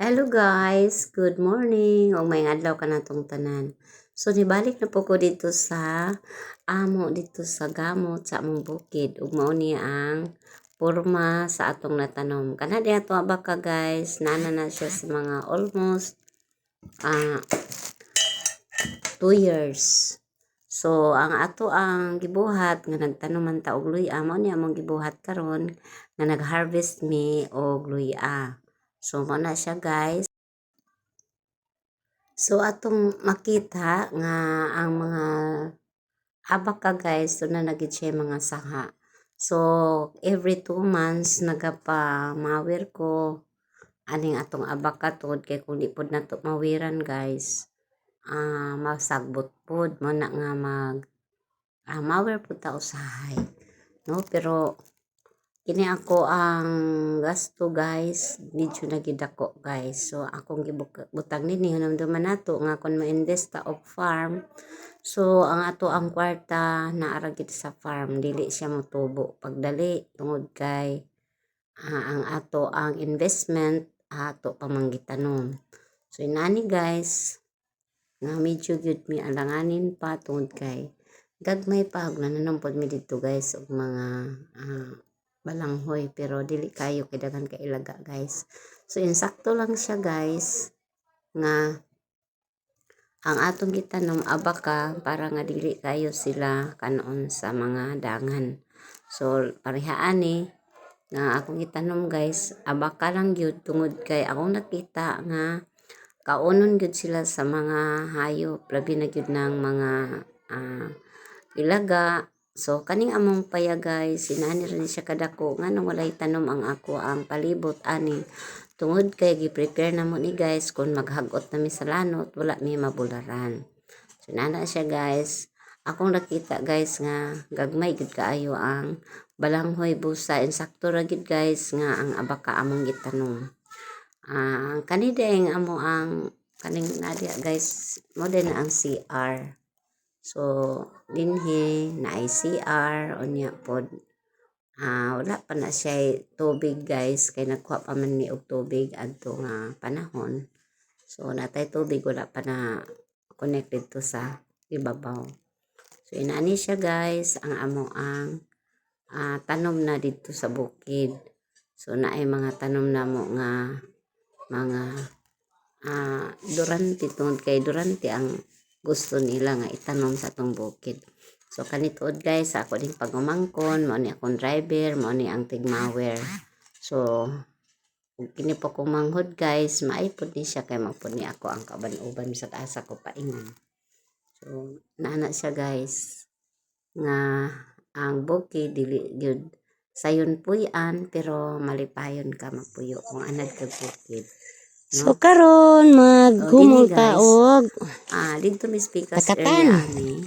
Hello guys, good morning. O may adlaw ka na tong tanan. So nibalik na po ko dito sa amo dito sa gamot sa among bukid. Ug mao ni ang porma sa atong natanom. Kana di ato baka guys, nana na siya sa mga almost 2 years. So ang ato ang gibuhat nga nagtanom man ta og luya, mao ni among gibuhat karon nga nag-harvest mi og luya. So mao na siya guys. So atong makita nga ang mga abaka guys so na nagit siya mga saha. So every 2 months nagapa-mawir ko aning atong abaka tod kay kung di pod nato mawiran guys masagbot pod mo na nga mawir pod ta usahay no. Pero kini ako ang gasto guys medyo nagidako guys. So akong gibutang nini hunamduman nato nga kon ma-invest ta og farm. So ang ato ang kwarta naara gid sa farm, dili siya motubo pagdali tungod kay ang ato ang investment ato pamanggitanom. So inani guys nga medyo gyud mi alanganin pa tungod kay gagmay pa og nananom pod mi dito guys og mga balanghoy pero dili kayo kay daghan ka ilaga guys. So insakto lang siya guys nga ang atong gitanom abaka para nga dili kayo sila kanon sa mga dangan. So parehaan ni nga akong gitanom guys abaka lang gyud tungod kay akong nakita nga kaunon gyud sila sa mga hayop labi na gyud ng mga ilaga. So kaning among paya guys sinani rin siya kadako nga nang walay tanom ang ako ang palibot ani tungod kay gi-prepare na mo ni guys kung maghagot na mi sa lanot wala mi mabularan. So nana siya guys akong nakita guys nga gagmay gid kaayo ang balanghoy busa insakto ra gid guys nga ang abaka among gitanom. Kani deng amo ang kaning nadia guys mo din ang CR. So dinhi na CR unya pod wala pa na siya tubig guys kay nagkuha pa man mi og tubig adto nga panahon. So natay tubig wala pa na connected to sa ibabaw. So inani siya guys ang amo ang tanom na dito sa bukid. So naay mga tanom na mo nga mga durante tungod kay durante ang gusto nila nga itanom sa atong bukid. So kanituod guys ako ding pagumangkon mao ni akong driver mao ni ang tigmawer. So kini po kong manghod guys maipod ni siya kay magpod ni ako ang kaban-uban sa asa ko paingon. So naana siya guys nga ang bukid dili gyud sayon puy-an pero malipayon ka magpuyo kung anad ka bukid. So karon maghumol ta og dito mi speakers area ani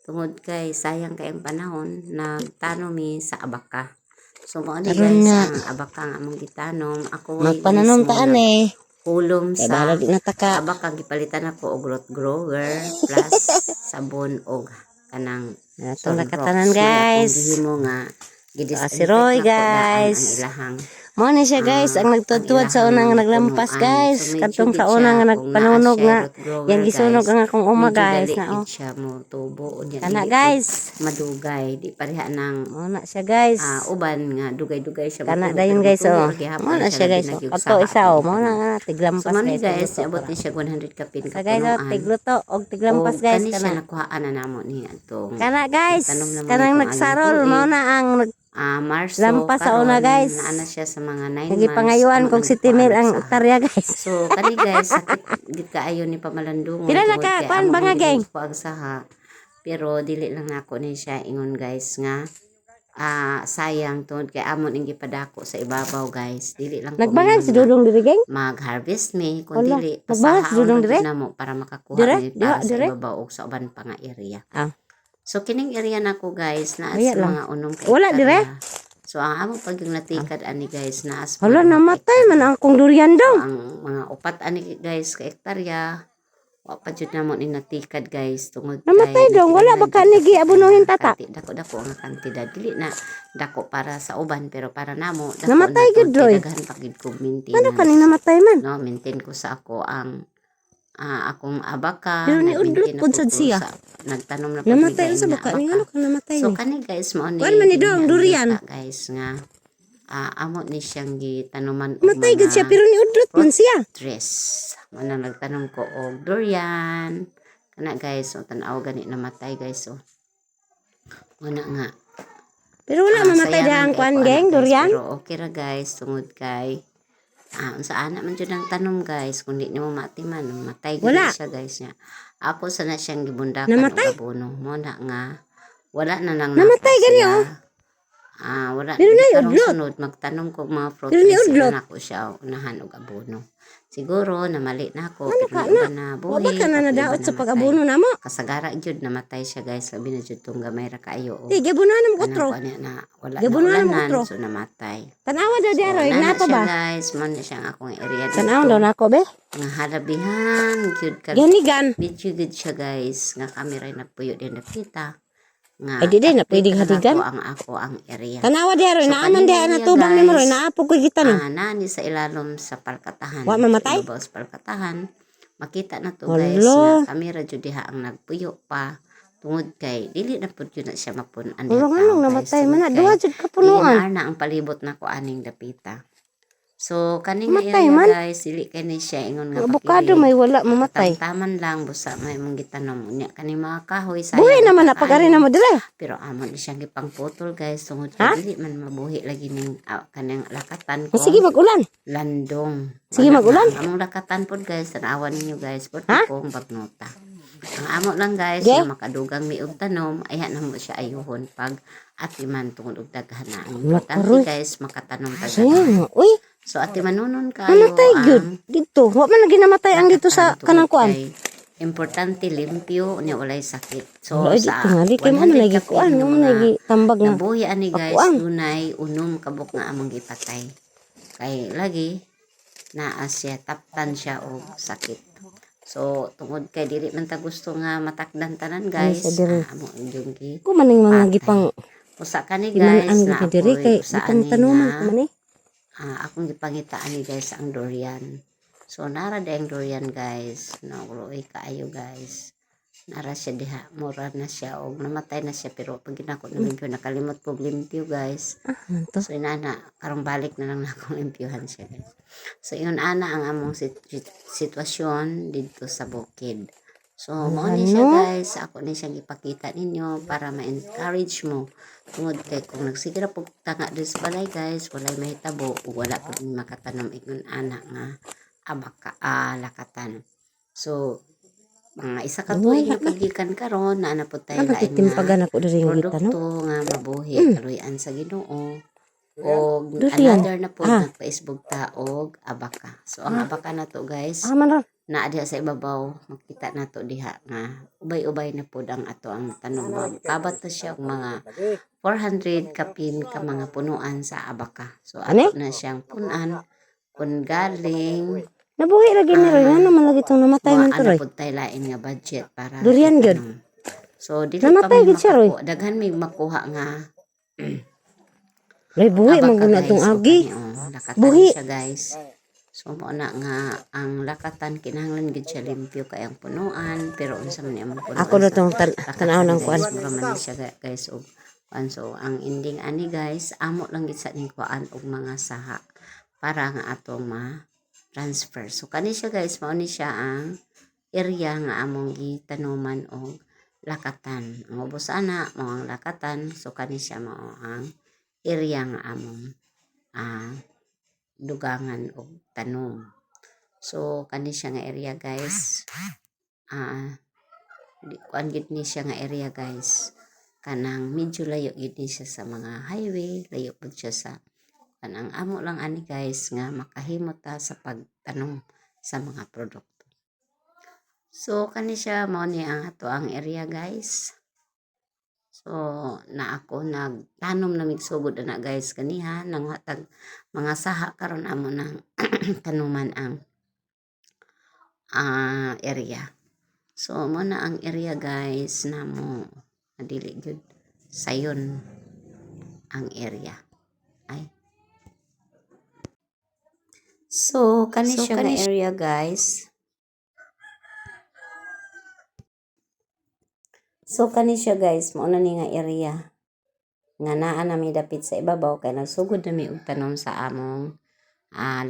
tungod kay sayang kay ang panahon nagtanom mi sa abaka. So mao ni guys ang abaka nga among gitanom ako magpananom ta ani hulom sa nataka abaka gipalitan ako og root grower plus sabon og kanang atong nakatanan guys gihimo nga Roy guys ang ilahang mo ni siya guys ang nagtutuwad sa unang naglampas guys katong sa unang nga nagpanunog nga yang gisunog ang akong uma guys na siya mo tubo unya kana guys madugay di pareha nang mo na siya guys uban nga dugay-dugay siya kana dayon guys mo na siya guys ato isa mo na tiglampas guys abot ni siya 100 kapin ka guys tigluto og tiglampas guys kana siya nakuhaan na namo ni atong kana guys kanang nagsarol mo na ang Marso lampas sa una guys naana siya sa mga 9 months nagipangayuan kung si Timil ang hektarya guys. So kani guys sakit gid kaayo ni pamalandungon pila na ka kuan ba nga geng saha pero dili lang nako ni siya ingon guys nga sayang tungod kay amon ing gipadako sa ibabaw guys dili lang nagbangag si Dudong diri geng mag-harvest me kun dili nagbangag si Dudong diri namo para makakuha ni para sa ibabaw og sa uban pa nga area. So kining area nako guys na sa mga unong wala dire. So ang amo pag yung natikad ani guys na as wala namatay man ang kong durian daw. Ang mga upat ani guys ka hektarya Wa pa jud namo ni natikad guys tungod Namatay dong, wala ba ka ni giabunuhin tata? Dako ang kantidad dili na dako para sa uban pero para namo dako Namatay na gud, to Roy. daghan pa gid ko Ano maintenance. ka ning namatay man? No, maintain ko sa ako ang akong abaka. Pero ni nag-maintain udlot pud na sad ko siya. sa nagtanom na pud Namatay mi sa nga baka ni abaka. ano ka namatay So ni. kani guys mo ni Kuan man ni dong, ang durian. yuta, guys nga amo ni siyang gitanuman og Namatay gud siya mga pero ni udlot man siya. dress. Manang nagtanom ko og durian. Kana guys, so tanaw gani namatay guys so. Una nga. Pero wala mamatay sayangan dahang kay kuan ko, geng guys, durian. pero okay ra guys tungod kay unsa ana man jud ang tanom guys kundi nimo matiman matay gid Wala. siya guys nya. Ako sana siyang gibundakan Namatay? og abono mo na nga wala na nang Namatay gani, siya. oh. Wala Pero di na karong udlot. sunod magtanom ko mga fruit Pero ni trees udlot. na ako siya unahan og abono. Siguro namali na ako Ano pero ka may na? iba na Wa ba buhi ka na ako nadaot iba sa namatay. pag-abono namo? Kasagara jud namatay siya guys labi na jud tong gamay ra kaayo Di gabunan mo kanang kutro. kuan na wala na Gabunan mo ulanan kutro. so namatay. Tanawa daw di aroy, Nana napa siya ba? guys man siya ang akong area dito. Tanawa daw nako be. Nga halabihan gyud kag Ganigan. video gud siya guys nga kamera nagpuyo din nakita nga Ay di din na update pwedeng ra haligan. nato ang ako ang area. Tanawa di aroy, So, naaman di kanina na niya, tubang ni guys, Maroy, naapo ko kita no. Nani sa ilalom sa palkatahan. Wa mamatay? Sa ibabaw sa palkatahan. Makita na to guys Hala. nga kamera jud diha ang nagpuyo pa tungod kay dili na pud yun na siya mapunan diha Urong tao anong guys. namatay Tungod man na kay duha jud ka punuan. DNR na ang palibot na ko aning dapita. So kaning Mamatay area man. guys dili kay ni siya ingon nga Ang abukado may wala mamatay. taman lang busa may mong gitanom unya kani mga kahoy sayang Buhay naman na kayo. pagari na mo dire. Pero amon ni siyang gipangputol guys tungod Ha? kay dili man mabuhi lagi ning kanang lakatan ko Sige mag-ulan. landong. Sige, Wala mag-ulan. nga, ang among lakatan pod guys tanawan ninyo guys pud Ha? kong bagnota. Ang amo lang guys Ge? nga makadugang mi og tanom ayan na mo siya ayuhon pag atiman tungod og daghan na. Ang importante Makaroy. guys makatanom ta Sayang. Uy, So atimanunon kayo namatay gyud dito. Wa man lagi namatay ang dito sa kanang kuan. importante limpyo nya walay sakit. So Wala di sa tingali kay mo 100 lagi kapin kuan, nga mo mga lagi tambag nga. nabuhi ani guys pakuan. dunay unom kabuk nga among gipatay. Kay lagi naa siya taptan siya og sakit. So tungod kay dili man ta gusto nga matakdan tanan guys. Ano sa diri? Amo yung gi Ko maning mga patay. gipang Usa kani iman-an guys na gud ni diri kay usa gipang ani tanuman nga ko man akong gipangitaan ni guys ang durian. So nara dayang durian guys. Nauloy kaayo guys. Nara siya diha, mura na siya o namatay na siya pero pag ginako na limpyo nakalimot ko limpyo guys. Manto. So inana karong balik na lang na akong limpyuhan siya guys. So yun ana ang among sitwasyon dito sa bukid. So mao ni siya guys, ako ni siya ipakita ninyo para ma-encourage mo. Tungod kay kung nagsigira pug tanga diri sa balay guys, walay mahitabo ug wala pud makatanom ingon ana nga abaka lakatan. So mga isa ka tuig na pagikan karon na po tayo Ano lain titimpagan nga ako diri nga gitanom? produkto nga mabuhi kaluyan sa Ginoo. O Durian. another na po nagpa-isbog ta og abaka. So ang abaka na to guys Man ron. naa diha sa ibabaw makita nato diha nga ubay-ubay na pud ang ato ang tanom. Kabat na siya og mga 400 kapin ka mga punuan sa abaka. So ato na siyang punan kun galing Nabuhi lagi ni Roy, nga naman lagi tong namatay man to Roy. pud tay lain nga budget para Durian gyud. itanom. So dili Namatay pa gyud siya, Roy. daghan may makuha nga Roy buhi man gud na guys, tong o agi. kani, lakatan Buhi. siya guys. So mo na nga ang lakatan kinahanglan gid siya limpyo kay ang punuan pero unsa man imong punuan. Ako na tong lakatan, tanaw ng kuan. guys, mura man siya guys og so ang ending ani guys amo lang gid sa ning kuan og mga saha para nga atong ma-transfer. So kani siya guys mao ni siya ang area nga among gitanuman og lakatan. Ang ubos ana mao ang lakatan so kani siya mao ang area nga among dugangan og tanom. So kani siya nga area guys. Kuan gid ni siya nga area guys. Kanang medyo layo gid ni siya sa mga highway, layo pud siya sa kanang amo lang ani guys nga makahimo ta sa pagtanom sa mga produkto. So kani siya mao ni ang ato ang area guys. So na ako nagtanom na migsugod na guys kaniha nang hatag mga saha karon amo nang tanuman ang area. So mo na ang area guys na mo adili gyud sayon ang area ay. So kani siya nga area guys. So kani siya guys, mao na ni nga area nga naa na mi dapit sa ibabaw kay nagsugod na mi og tanom sa among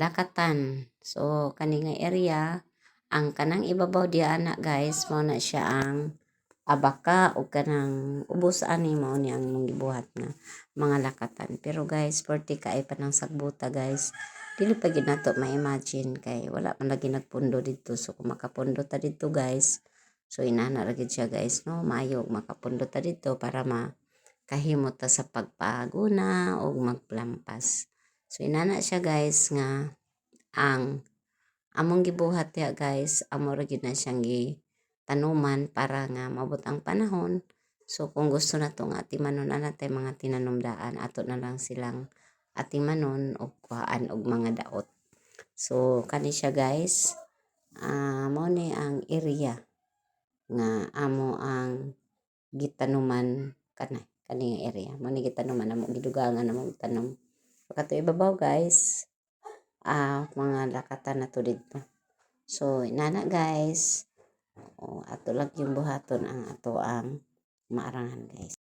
lakatan. So kani nga area ang kanang ibabaw diya ana guys, mao na siya ang abaka o kanang ubos ani mao ni ang mong gibuhat nga mga lakatan. Pero guys, 40 kaay pa ng sagbuta guys. Dili pa gid nato ma-imagine kay wala man lagi nagpundo dito. So kung makapundo ta dito guys, so inana ra gid siya guys no, maayo makapundo ta dito para makahimo ta sa pagpaguna o magplampas. So inana siya guys nga ang among gibuhat ya guys, amo ra gid na siyang tanuman para nga mabot ang panahon. So kung gusto na to nga atimanon ana tay mga tinanumdaan, ato na lang silang atimanon og kuhaan og mga daot. So kani siya guys, mao ni ang area nga amo ang gitanuman kani nga area. Mao ni gitanuman amo gidugangan amo tanom. Kato ibabaw guys, mga lakatan na to dito. So inana guys, ato lang yung buhaton ang ato ang maarangan guys.